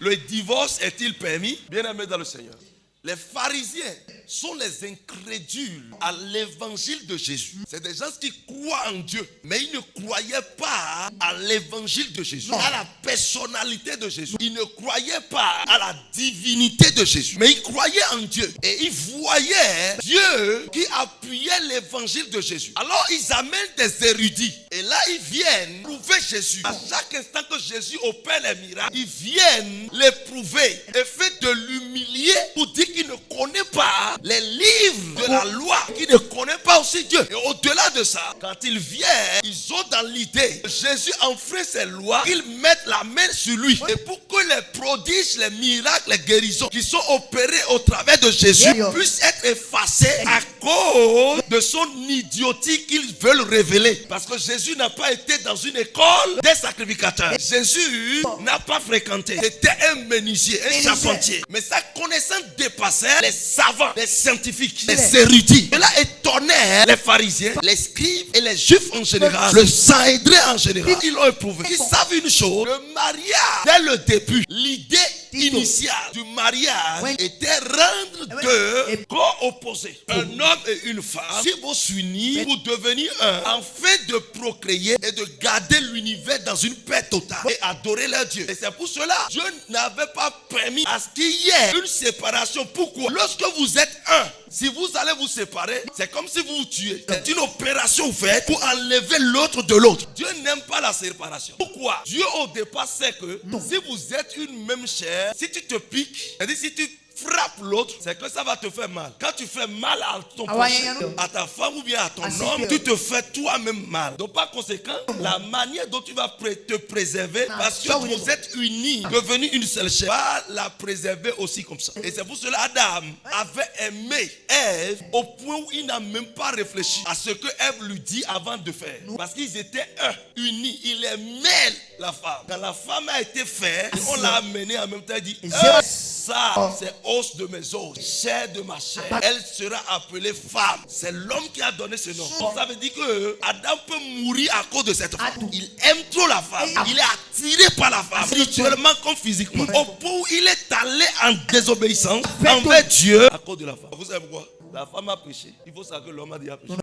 Le divorce est-il permis? Bien-aimés dans le Seigneur, les pharisiens sont les incrédules à l'évangile de Jésus. C'est des gens qui croient en Dieu, mais ils ne croyaient pas à l'évangile de Jésus, à la personnalité de Jésus. Ils ne croyaient pas à la divinité de Jésus, mais ils croyaient en Dieu. Et ils voyaient Dieu qui appuyait l'évangile de Jésus. Alors ils amènent des érudits. Et là, ils viennent prouver Jésus. À chaque instant que Jésus opère les miracles, ils viennent les prouver et fait de l'humilier pour dire qu'il ne connaît pas les livres de la loi, qu'il ne connaît pas aussi Dieu. Et au-delà de ça, quand ils viennent, ils ont dans l'idée que Jésus enfreint ses lois, qu'ils mettent la main sur lui. Et pour que les prodiges, les miracles, les guérisons qui sont opérés au travers de Jésus puissent être effacés à cause de son idiotie qu'ils veulent révéler. Parce que Jésus n'a pas été dans une école des sacrificateurs. Jésus n'a pas fréquenté. C'était un menuisier, un charpentier. Mais sa connaissance dépassait les savants, les scientifiques, les érudits. Cela étonnait les pharisiens, les scribes et les juifs en général, le Sanhédrin en général. Ils l'ont éprouvé. Ils savent une chose, le mariage, dès le début, l'idée initiale du mariage était rendre deux corps opposés. Un homme et une femme, si vont s'unir pour devenir un, afin de procréer et de garder l'univers dans une paix totale et adorer leur Dieu. Et c'est pour cela, Dieu n'avait pas permis à ce qu'il y ait une séparation. Pourquoi? Lorsque vous êtes un, si vous allez vous séparer, c'est comme si vous vous tuez. C'est une opération faite pour enlever l'autre de l'autre. Dieu n'aime pas la séparation. Pourquoi? Dieu au départ sait que si vous êtes une même chair, si tu te piques, c'est-à-dire si tu frappe l'autre, c'est que ça va te faire mal. Quand tu fais mal à ton prochain, à ta femme ou bien à ton homme, tu te fais toi-même mal. Donc par conséquent, la manière dont tu vas te préserver, parce que vous êtes unis, devenus une seule chair, va la préserver aussi comme ça. Et c'est pour cela Adam avait aimé Ève au point où il n'a même pas réfléchi à ce que Ève lui dit avant de faire. Parce qu'ils étaient unis. Il aimait la femme. Quand la femme a été faite, on l'a amenée en même temps, il dit ça, c'est os de mes os, chair de ma chair. Elle sera appelée femme. C'est l'homme qui a donné ce nom. Ça veut dire que Adam peut mourir à cause de cette femme. Il aime trop la femme. Il est attiré par la femme, spirituellement comme physiquement. Au point où il est allé en désobéissance envers Dieu à cause de la femme. Vous savez pourquoi? La femme a péché. Il faut savoir que l'homme a déjà péché.